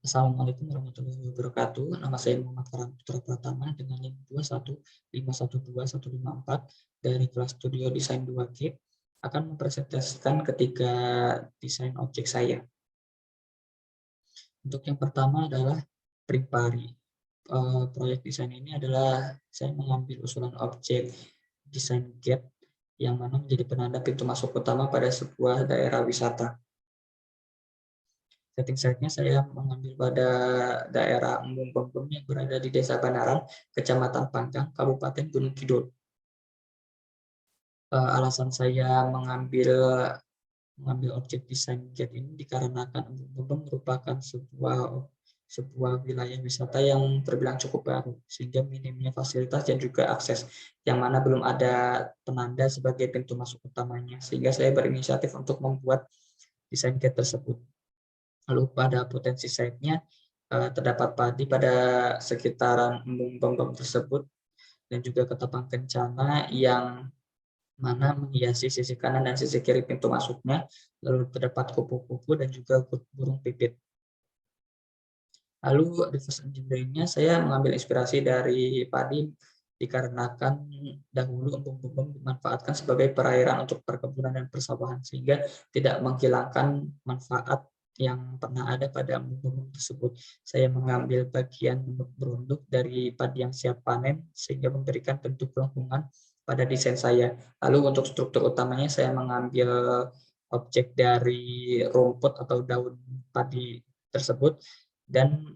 Assalamualaikum warahmatullahi wabarakatuh. Nama saya Muhammad Farhan Putra Pratama dengan NIM 215121154 dari kelas Studio Desain 2G akan mempresentasikan ketiga desain objek saya. Untuk yang pertama adalah Pripari. Proyek desain ini adalah saya mengambil usulan objek desain gate yang mana menjadi penanda pintu masuk utama pada sebuah daerah wisata. Setting site-nya saya mengambil pada daerah Embung Pempem yang berada di Desa Banaran, Kecamatan Pangkang, Kabupaten Gunung Kidul. Alasan saya mengambil objek desain gate ini dikarenakan Embung Pempem merupakan sebuah wilayah wisata yang terbilang cukup baru, sehingga minimnya fasilitas dan juga akses, yang mana belum ada penanda sebagai pintu masuk utamanya, sehingga saya berinisiatif untuk membuat desain gate tersebut. Lalu pada potensi site-nya terdapat padi pada sekitaran embung Pempem tersebut dan juga ketapang kencana yang mana menghiasi sisi kanan dan sisi kiri pintu masuknya. Lalu terdapat kupu-kupu dan juga burung pipit. Lalu reverse engineering-nya saya mengambil inspirasi dari padi dikarenakan dahulu embung Pempem dimanfaatkan sebagai perairan untuk perkebunan dan persawahan, sehingga tidak menghilangkan manfaat yang pernah ada pada embung tersebut. Saya mengambil bagian berunduk dari padi yang siap panen sehingga memberikan bentuk lengkungan pada desain saya. Lalu untuk struktur utamanya saya mengambil objek dari rumput atau daun padi tersebut dan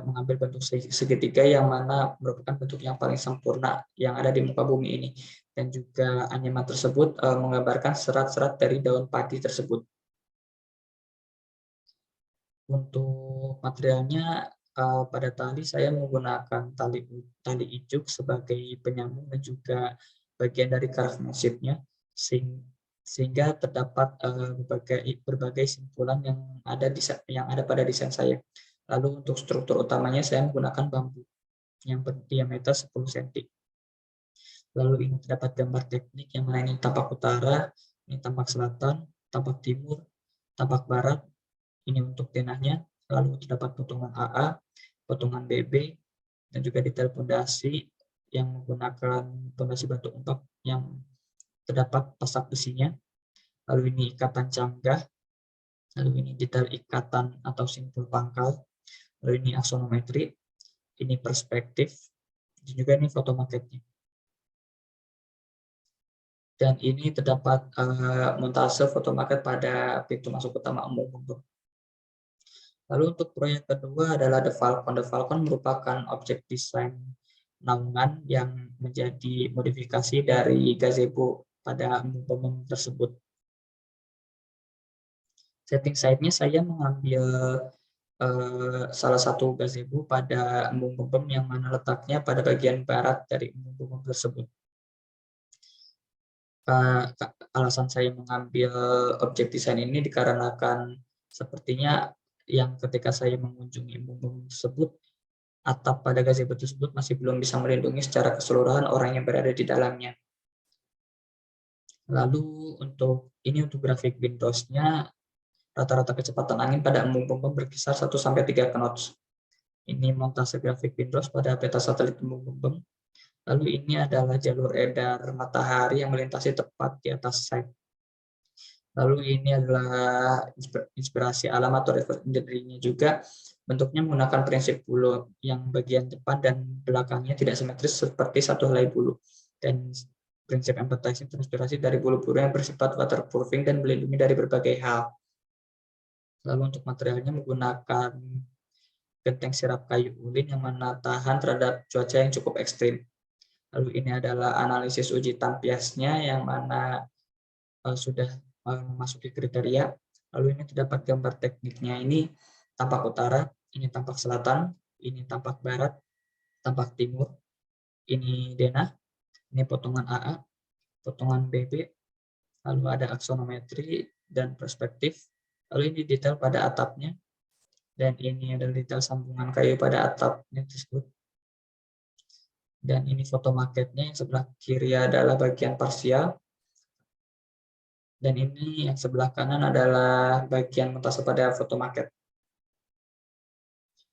mengambil bentuk segitiga yang mana merupakan bentuk yang paling sempurna yang ada di muka bumi ini, dan juga anyaman tersebut menggambarkan serat-serat dari daun padi tersebut. Untuk materialnya pada tali saya menggunakan tali ijuk sebagai penyambung dan juga bagian dari craftsmanship-nya, sehingga terdapat berbagai simpulan yang ada pada desain saya. Lalu untuk struktur utamanya saya menggunakan bambu yang berdiameter 10 cm. Lalu ini terdapat gambar teknik yang mana ini tampak utara, ini tampak selatan, tampak timur, tampak barat. Ini untuk denahnya. Lalu terdapat potongan AA, potongan BB, dan juga detail pondasi yang menggunakan pondasi batu empat yang terdapat pasak besinya. Lalu ini ikatan canggah. Lalu ini detail ikatan atau simpul pangkal. Lalu ini aksonometri. Ini perspektif. Dan juga ini foto maketnya. Dan ini terdapat montase foto maket pada pintu masuk utama embung Pempem. Lalu untuk proyek kedua adalah The Falcon. The Falcon merupakan objek desain naungan yang menjadi modifikasi dari gazebo pada embung Pempem tersebut. Setting site-nya saya mengambil salah satu gazebo pada embung Pempem yang mana letaknya pada bagian barat dari embung Pempem tersebut. Alasan saya mengambil objek desain ini dikarenakan sepertinya yang ketika saya mengunjungi embung Pempem tersebut, atap pada gazebo tersebut masih belum bisa melindungi secara keseluruhan orang yang berada di dalamnya. Lalu untuk grafik Windows-nya, rata-rata kecepatan angin pada embung Pempem berkisar 1-3 knots. Ini montase grafik Windows pada peta satelit embung Pempem. Lalu ini adalah jalur edar matahari yang melintasi tepat di atas site. Lalu ini adalah inspirasi alam atau reverse engineering-nya juga. Bentuknya menggunakan prinsip bulu yang bagian depan dan belakangnya tidak simetris seperti satu helai bulu. Dan prinsip emphasizing terinspirasi dari bulu-bulu yang bersifat waterproofing dan melindungi dari berbagai hal. Lalu untuk materialnya menggunakan genteng sirap kayu ulin yang mana tahan terhadap cuaca yang cukup ekstrim. Lalu ini adalah analisis uji tampiasnya yang mana sudah memasuki kriteria. Lalu ini terdapat gambar tekniknya. Ini tampak utara, ini tampak selatan, ini tampak barat, tampak timur, ini denah, ini potongan AA, potongan BB, lalu ada aksonometri dan perspektif. Lalu ini detail pada atapnya, dan ini adalah detail sambungan kayu pada atapnya tersebut. Dan ini foto maketnya, yang sebelah kiri adalah bagian parsial, dan ini yang sebelah kanan adalah bagian montase pada foto maket.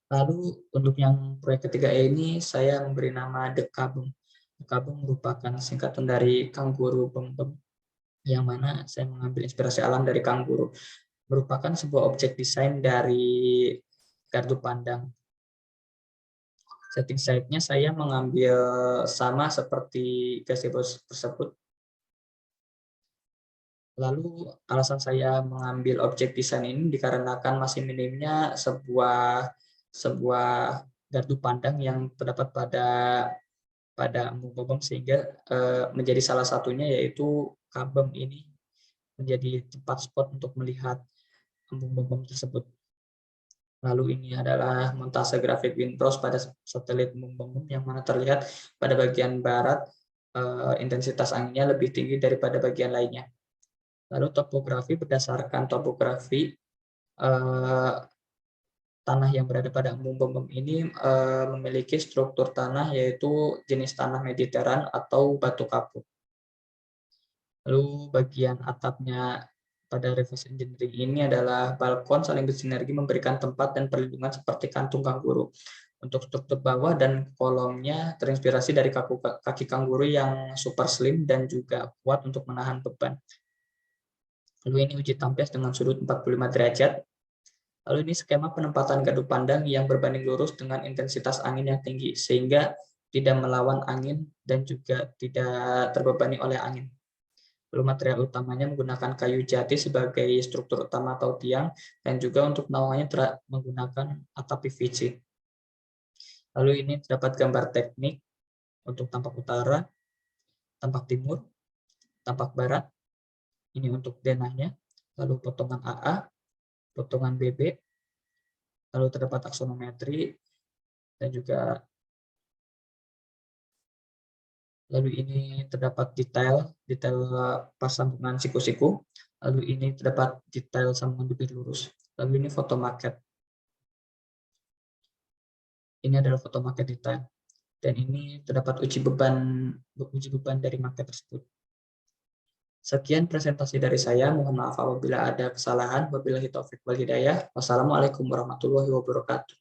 Lalu untuk yang proyek ketiga ini saya memberi nama Dekabung. Dekabung merupakan singkatan dari Kangguru Bem, yang mana saya mengambil inspirasi alam dari kanguru. Merupakan sebuah objek desain dari gardu pandang. Setting site-nya saya mengambil sama seperti gazebo tersebut. Lalu alasan saya mengambil objek desain ini dikarenakan masih minimnya sebuah gardu pandang yang terdapat pada embung bebem, sehingga menjadi salah satunya yaitu Kabem ini menjadi tempat spot untuk melihat embung bebem tersebut. Lalu ini adalah montase grafik windbros pada satelit embung bebem, yang mana terlihat pada bagian barat intensitas anginnya lebih tinggi daripada bagian lainnya. Lalu topografi, berdasarkan topografi tanah yang berada pada embung bebem ini memiliki struktur tanah yaitu jenis tanah mediteran atau batu kapur. Lalu bagian atapnya pada reverse engineering ini adalah balkon saling bersinergi memberikan tempat dan perlindungan seperti kantung kanguru. Untuk struktur bawah dan kolomnya terinspirasi dari kaki kanguru yang super slim dan juga kuat untuk menahan beban. Lalu ini uji tampes dengan sudut 45 derajat. Lalu ini skema penempatan gardu pandang yang berbanding lurus dengan intensitas angin yang tinggi, sehingga tidak melawan angin dan juga tidak terbebani oleh angin. Lalu material utamanya menggunakan kayu jati sebagai struktur utama atau tiang, dan juga untuk naungannya menggunakan atap PVC. Lalu ini terdapat gambar teknik untuk tampak utara, tampak timur, tampak barat. Ini untuk denahnya, lalu potongan AA, potongan BB, lalu terdapat aksonometri, dan juga lalu ini terdapat detail sambungan siku-siku, lalu ini terdapat detail sambungan bibir lurus, lalu ini foto maket. Ini adalah foto maket detail, dan ini terdapat uji beban dari maket tersebut. Sekian presentasi dari saya, mohon maaf apabila ada kesalahan. Wabillahi taufiq wal hidayah. Wassalamualaikum warahmatullahi wabarakatuh.